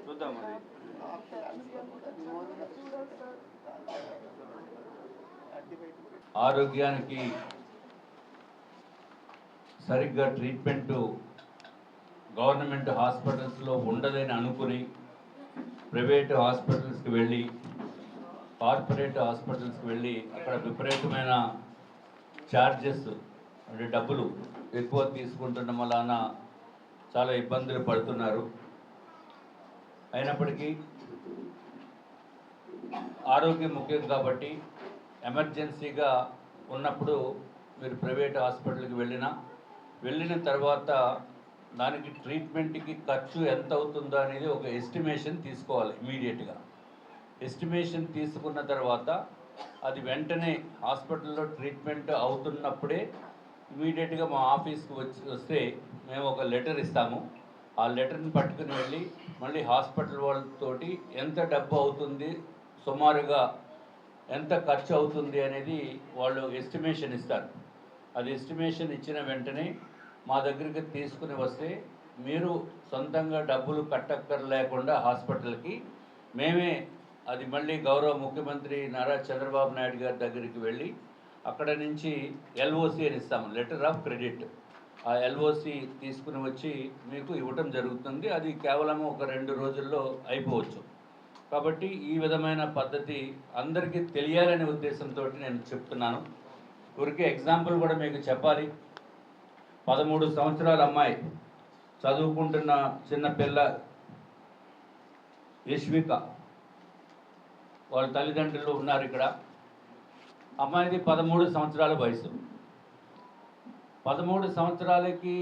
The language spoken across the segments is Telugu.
చూద్దాం అది. ఆరోగ్యానికి సరిగ్గా ట్రీట్మెంటు గవర్నమెంట్ హాస్పిటల్స్లో ఉండదని అనుకుని ప్రైవేట్ హాస్పిటల్స్కి వెళ్ళి కార్పొరేట్ హాస్పిటల్స్కి వెళ్ళి అక్కడ విపరీతమైన ఛార్జెస్ అంటే డబ్బులు ఎక్కువ తీసుకుంటున్న వలన చాలా ఇబ్బందులు పడుతున్నారు. అయినప్పటికీ ఆరోగ్యం ముఖ్యం కాబట్టి ఎమర్జెన్సీగా ఉన్నప్పుడు మీరు ప్రైవేట్ హాస్పిటల్కి వెళ్ళిన తర్వాత దానికి ట్రీట్మెంట్కి ఖర్చు ఎంత అవుతుందో అనేది ఒక ఎస్టిమేషన్ తీసుకోవాలి. ఇమీడియట్గా ఎస్టిమేషన్ తీసుకున్న తర్వాత అది వెంటనే హాస్పిటల్లో ట్రీట్మెంట్ అవుతున్నప్పుడే ఇమీడియట్గా మా ఆఫీస్కి వస్తే మేము ఒక లెటర్ ఇస్తాము. ఆ లెటర్ని పట్టుకుని వెళ్ళి మళ్ళీ హాస్పిటల్ వాళ్ళతోటి ఎంత డబ్బు అవుతుంది, సుమారుగా ఎంత ఖర్చు అవుతుంది అనేది వాళ్ళు ఎస్టిమేషన్ ఇస్తారు. అది ఎస్టిమేషన్ ఇచ్చిన వెంటనే మా దగ్గరికి తీసుకుని వస్తే మీరు సొంతంగా డబ్బులు కట్టక్కర్లేకుండా హాస్పిటల్కి మేమే అది మళ్ళీ గౌరవ ముఖ్యమంత్రి నారా చంద్రబాబు నాయుడు గారి దగ్గరికి వెళ్ళి అక్కడ నుంచి ఎల్ఓసి అని ఇస్తాము, లెటర్ ఆఫ్ క్రెడిట్. ఆ ఎల్ఓసి తీసుకుని వచ్చి మీకు ఇవ్వటం జరుగుతుంది. అది కేవలం ఒక 2 రోజుల్లో అయిపోవచ్చు. కాబట్టి ఈ విధమైన పద్ధతి అందరికీ తెలియాలనే ఉద్దేశంతో నేను చెప్తున్నాను. ఊరికే ఎగ్జాంపుల్ కూడా మీకు చెప్పాలి. 13 సంవత్సరాల అమ్మాయి చదువుకుంటున్న చిన్న పిల్ల యశ్విక, వాళ్ళ తల్లిదండ్రులు ఉన్నారు ఇక్కడ. అమ్మాయిది 13 సంవత్సరాల వయసు. 13 సంవత్సరాలకి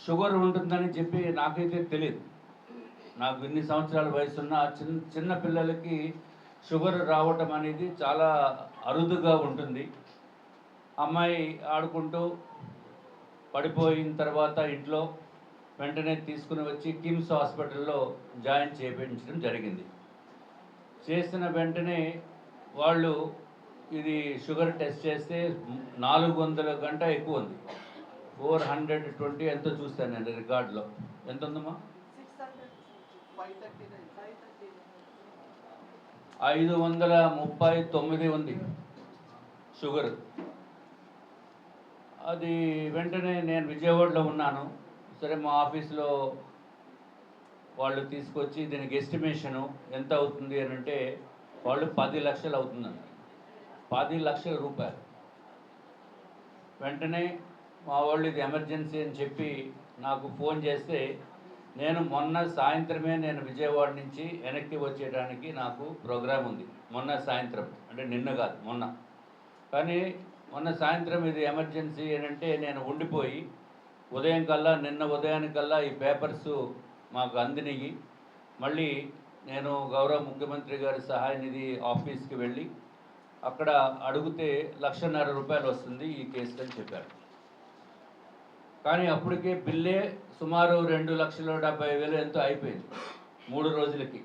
షుగర్ ఉంటుందని చెప్పి నాకైతే తెలియదు. నాకు ఇన్ని సంవత్సరాల వయసున్న చిన్న పిల్లలకి షుగర్ రావటం అనేది చాలా అరుదుగా ఉంటుంది. అమ్మాయి ఆడుకుంటూ పడిపోయిన తర్వాత ఇంట్లో వెంటనే తీసుకుని వచ్చి కిమ్స్ హాస్పిటల్లో జాయిన్ చేయించడం జరిగింది. చేసిన వెంటనే వాళ్ళు ఇది షుగర్ టెస్ట్ చేస్తే 400 గంట ఎక్కువ ఉంది. 420 ఎంతో చూస్తాను నేను రికార్డులో. ఎంత ఉందమ్మా? 539 ఉంది షుగర్. అది వెంటనే నేను విజయవాడలో ఉన్నాను. సరే మా ఆఫీస్లో వాళ్ళు తీసుకొచ్చి దీనికి ఎస్టిమేషను ఎంత అవుతుంది అని అంటే వాళ్ళు 10 లక్షలు అవుతుందండి. 10 లక్షల రూపాయలు. వెంటనే మా వాళ్ళు ఇది ఎమర్జెన్సీ అని చెప్పి నాకు ఫోన్ చేస్తే నేను మొన్న సాయంత్రమే నేను విజయవాడ నుంచి వెనక్కి వచ్చేయడానికి నాకు ప్రోగ్రాం ఉంది. మొన్న సాయంత్రం అంటే నిన్న కాదు, మొన్న. కానీ మొన్న సాయంత్రం ఇది ఎమర్జెన్సీ అని అంటే నేను ఉండిపోయి నిన్న ఉదయానికల్లా ఈ పేపర్సు మాకు అందినవి. మళ్ళీ నేను గౌరవ ముఖ్యమంత్రి గారి సహాయ నిధి ఆఫీస్కి వెళ్ళి అక్కడ అడిగితే 1,50,000 రూపాయలు వస్తుంది ఈ కేసు అని చెప్పారు. కానీ అప్పటికే బిల్లే సుమారు 2,70,000 ఎంతో అయిపోయింది 3 రోజులకి.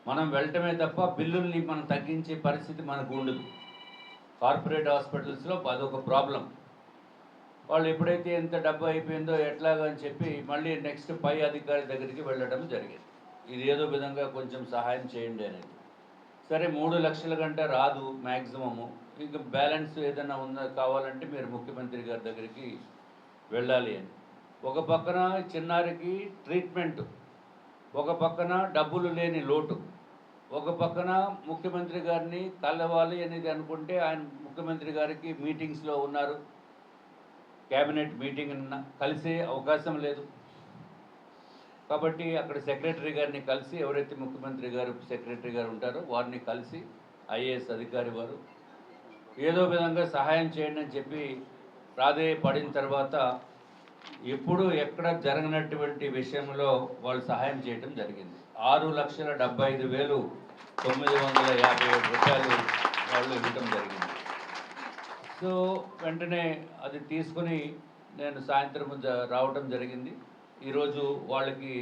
మనం వెళ్ళటమే తప్ప బిల్లుల్ని మనం తగ్గించే పరిస్థితి మనకు ఉండదు. కార్పొరేట్ హాస్పిటల్స్లో అదొక ప్రాబ్లం. వాళ్ళు ఎప్పుడైతే ఎంత డబ్బు అయిపోయిందో ఎట్లాగని చెప్పి మళ్ళీ నెక్స్ట్ పై అధికారి దగ్గరికి వెళ్ళడం జరిగింది. ఇది ఏదో విధంగా కొంచెం సహాయం చేయండి అనేది. సరే 3 లక్షల గంట రాదు మ్యాక్సిమము, ఇంకా బ్యాలెన్స్ ఏదైనా కావాలంటే మీరు ముఖ్యమంత్రి గారి దగ్గరికి వెళ్ళాలి అని. ఒక పక్కన చిన్నారికి ట్రీట్మెంట్, ఒక పక్కన డబ్బులు లేని లోటు, ఒక పక్కన ముఖ్యమంత్రి గారిని కలవాలి అనేది అనుకుంటే ఆయన ముఖ్యమంత్రి గారికి మీటింగ్స్లో ఉన్నారు. క్యాబినెట్ మీటింగ్ కలిసే అవకాశం లేదు. కాబట్టి అక్కడ సెక్రటరీ గారిని కలిసి, ఎవరైతే ముఖ్యమంత్రి గారు సెక్రటరీ గారు ఉంటారో వారిని కలిసి ఐఏఎస్ అధికారి వారు ఏదో విధంగా సహాయం చేయండి అని చెప్పి ప్రాధేయపడిన తర్వాత ఎప్పుడు ఎక్కడ జరగనటువంటి విషయంలో వాళ్ళు సహాయం చేయడం జరిగింది. 6,75,957 రూపాయలు వాళ్ళు ఇవ్వడం జరిగింది. సో వెంటనే అది తీసుకుని నేను సాయంత్రం రావడం జరిగింది. ఈరోజు వాళ్ళకి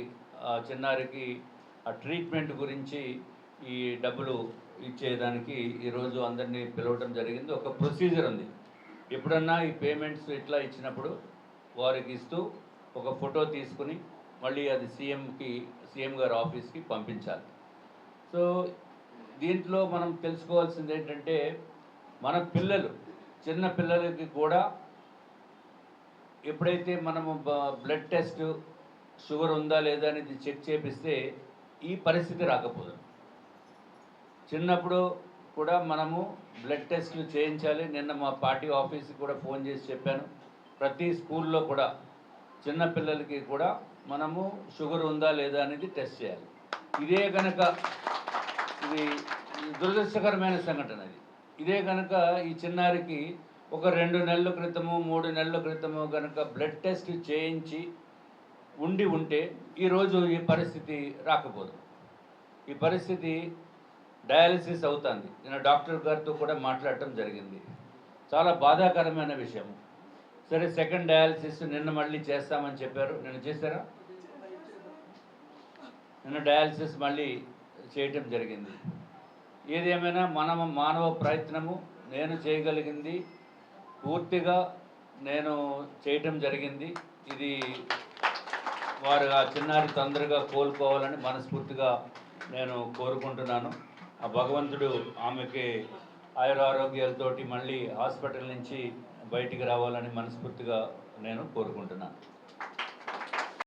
చిన్నారికి ఆ ట్రీట్మెంట్ గురించి ఈ డబ్బులు ఇచ్చేదానికి ఈరోజు అందరినీ పిలవడం జరిగింది. ఒక ప్రొసీజర్ ఉంది. ఎప్పుడన్నా ఈ పేమెంట్స్ ఇట్లా ఇచ్చినప్పుడు వారికి ఇస్తూ ఒక ఫోటో తీసుకుని మళ్ళీ అది సీఎం గారి ఆఫీస్కి పంపించాలి. సో దీంట్లో మనం తెలుసుకోవాల్సింది ఏంటంటే, మన పిల్లలు, చిన్న పిల్లలకి కూడా ఎప్పుడైతే మనము బ్లడ్ టెస్ట్ షుగర్ ఉందా లేదా అనేది చెక్ చేపిస్తే ఈ పరిస్థితి రాకపోదు. చిన్నప్పుడు కూడా మనము బ్లడ్ టెస్ట్లు చేయించాలి. నిన్న మా పార్టీ ఆఫీస్కి కూడా ఫోన్ చేసి చెప్పాను. ప్రతి స్కూల్లో కూడా చిన్న పిల్లలకి కూడా మనము షుగర్ ఉందా లేదా అనేది టెస్ట్ చేయాలి. ఇదే కనుక ఇది దురదృష్టకరమైన సంఘటన ఇదే కనుక ఈ చిన్నారికి ఒక 2 నెలల క్రితము 3 నెలల క్రితము కనుక బ్లడ్ టెస్ట్ చేయించి ఉంటే ఈరోజు ఈ పరిస్థితి రాకపోదు. ఈ పరిస్థితి డయాలసిస్ అవుతుంది. నేను డాక్టర్ గారితో కూడా మాట్లాడటం జరిగింది. చాలా బాధాకరమైన విషయం. సరే, సెకండ్ డయాలసిస్ నిన్న మళ్ళీ చేస్తామని చెప్పారు. నిన్న చేశారా? నిన్న డయాలసిస్ మళ్ళీ చేయటం జరిగింది. ఏదేమైనా మానవ ప్రయత్నము నేను చేయగలిగింది పూర్తిగా నేను చేయటం జరిగింది. ఇది వారు ఆ చిన్నారి తొందరగా కోలుకోవాలని మనస్ఫూర్తిగా నేను కోరుకుంటున్నాను. ఆ భగవంతుడు ఆమెకి ఆయురారోగ్యాలతోటి మళ్ళీ హాస్పిటల్ నుంచి బయటికి రావాలని మనస్ఫూర్తిగా నేను కోరుకుంటున్నాను.